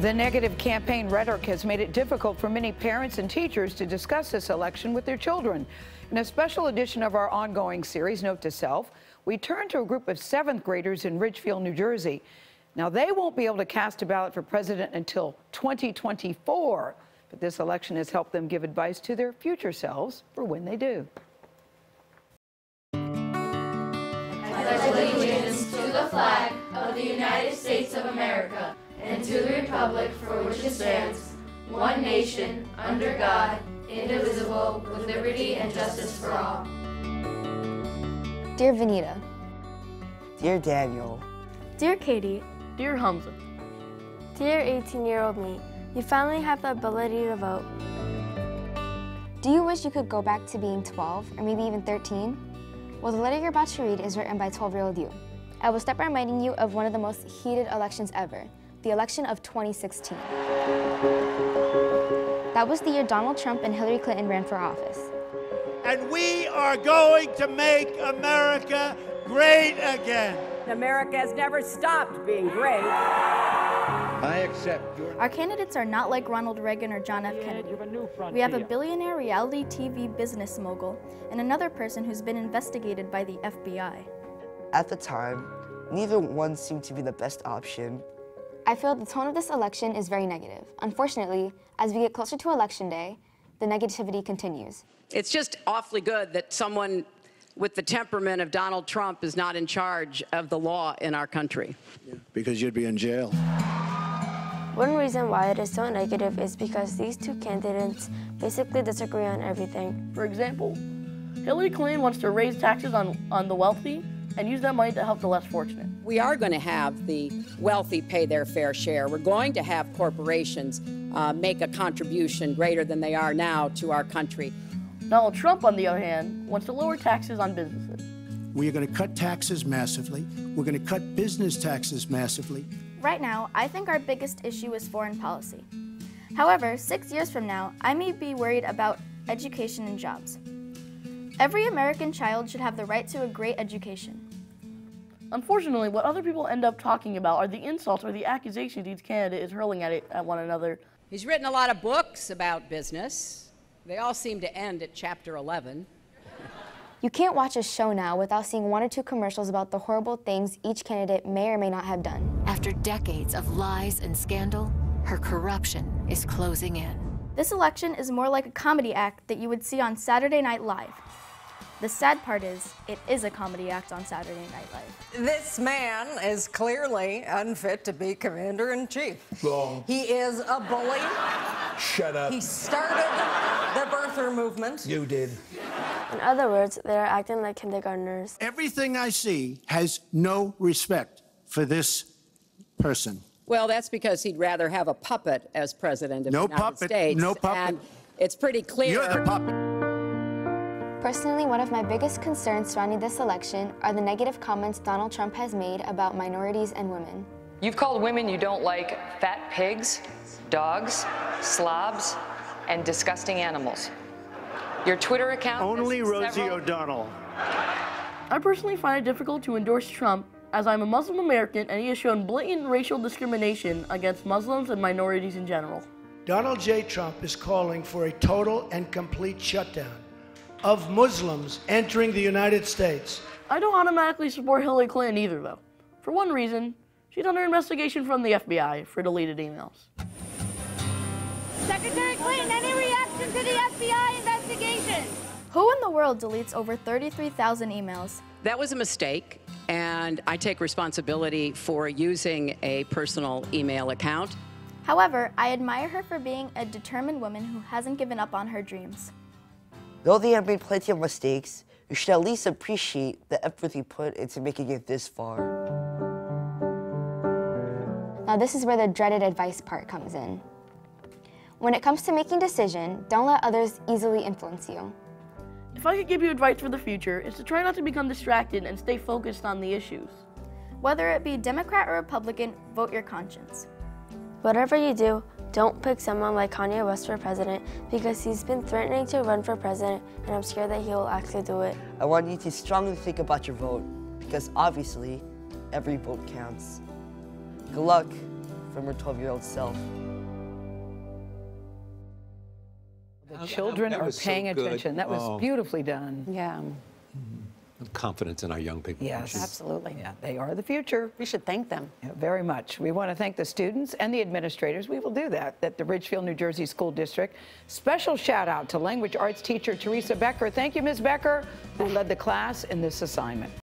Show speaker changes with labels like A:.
A: The negative campaign rhetoric has made it difficult for many parents and teachers to discuss this election with their children. In a special edition of our ongoing series, Note to Self, we turn to a group of 7th graders in Ridgefield, New Jersey. Now, they won't be able to cast a ballot for president until 2024, but this election has helped them give advice to their future selves for when they do.
B: I pledge allegiance to the flag of the United States of America and to the republic for which it stands, one nation, under God, indivisible, with liberty and justice for all.
C: Dear Vanita.
D: Dear Daniel.
E: Dear Katie.
F: Dear Hamza.
G: Dear 18-year-old me, you finally have the ability to vote.
C: Do you wish you could go back to being 12 or maybe even 13? Well, the letter you're about to read is written by 12-year-old you. I will start by reminding you of one of the most heated elections ever, the election of 2016. That was the year Donald Trump and Hillary Clinton ran for office.
H: And we are going to make America great again.
I: America has never stopped being great.
H: I accept your...
E: Our candidates are not like Ronald Reagan or John F. Kennedy. We have a billionaire reality TV business mogul and another person who's been investigated by the FBI.
D: At the time, neither one seemed to be the best option.
C: I feel the tone of this election is very negative. Unfortunately, as we get closer to Election Day, the negativity continues.
I: It's just awfully good that someone with the temperament of Donald Trump is not in charge of the law in our country.
H: Yeah, because you'd be in jail.
G: One reason why it is so negative is because these two candidates basically disagree on everything.
F: For example, Hillary Clinton wants to raise taxes on the wealthy and use that money to help the less fortunate.
I: We are going to have the wealthy pay their fair share. We're going to have corporations make a contribution greater than they are now to our country.
F: Donald Trump, on the other hand, wants to lower taxes on businesses.
H: We are going to cut taxes massively. We're going to cut business taxes massively.
E: Right now, I think our biggest issue is foreign policy. However, 6 years from now, I may be worried about education and jobs. Every American child should have the right to a great education.
F: Unfortunately, what other people end up talking about are the insults or the accusations each candidate is hurling at one another.
I: He's written a lot of books about business. They all seem to end at chapter 11.
C: You can't watch a show now without seeing 1 or 2 commercials about the horrible things each candidate may or may not have done.
J: After decades of lies and scandal, her corruption is closing in.
E: This election is more like a comedy act that you would see on Saturday Night Live. The sad part is, it is a comedy act on Saturday Night Live.
K: This man is clearly unfit to be commander-in-chief.
H: Wrong.
K: He is a bully.
H: Shut up.
K: He started the birther movement.
H: You did.
G: In other words, they are acting like kindergartners.
H: Everything I see has no respect for this person.
I: Well, that's because he'd rather have a puppet as president of the United States.
H: No puppet.
I: And it's pretty clear.
H: You're the puppet.
C: Personally, one of my biggest concerns surrounding this election are the negative comments Donald Trump has made about minorities and women.
L: You've called women you don't like fat pigs, dogs, slobs, and disgusting animals. Your Twitter account...
H: Only Rosie O'Donnell.
F: I personally find it difficult to endorse Trump as I'm a Muslim American and he has shown blatant racial discrimination against Muslims and minorities in general.
M: Donald J. Trump is calling for a total and complete shutdown of Muslims entering the United States.
F: I don't automatically support Hillary Clinton either, though. For one reason, she's under investigation from the FBI for deleted emails.
B: Secretary Clinton, any reaction to the FBI investigation?
E: Who in the world deletes over 33,000 emails?
I: That was a mistake, and I take responsibility for using a personal email account.
E: However, I admire her for being a determined woman who hasn't given up on her dreams.
D: Though they have made plenty of mistakes, you should at least appreciate the effort they put into making it this far.
C: Now this is where the dreaded advice part comes in. When it comes to making decisions, don't let others easily influence you.
F: If I could give you advice for the future, it's to try not to become distracted and stay focused on the issues.
E: Whether it be Democrat or Republican, vote your conscience.
G: Whatever you do, don't pick someone like Kanye West for president because he's been threatening to run for president and I'm scared that he will actually do it.
D: I want you to strongly think about your vote because obviously every vote counts. Good luck. from her 12-year-old self.
A: The children
N: That
A: are
N: was so
A: paying
N: good.
A: attention. That was beautifully done.
O: Yeah.
N: Confidence in our young people.
A: Yes.
O: Absolutely.
A: Yeah, they are the future.
O: We should thank them.
A: Yeah, very much. We want to thank the students and the administrators. We will do that at the Ridgefield, New Jersey School District. Special shout out to language arts teacher Teresa Becker. Thank you, Ms. Becker, who led the class in this assignment.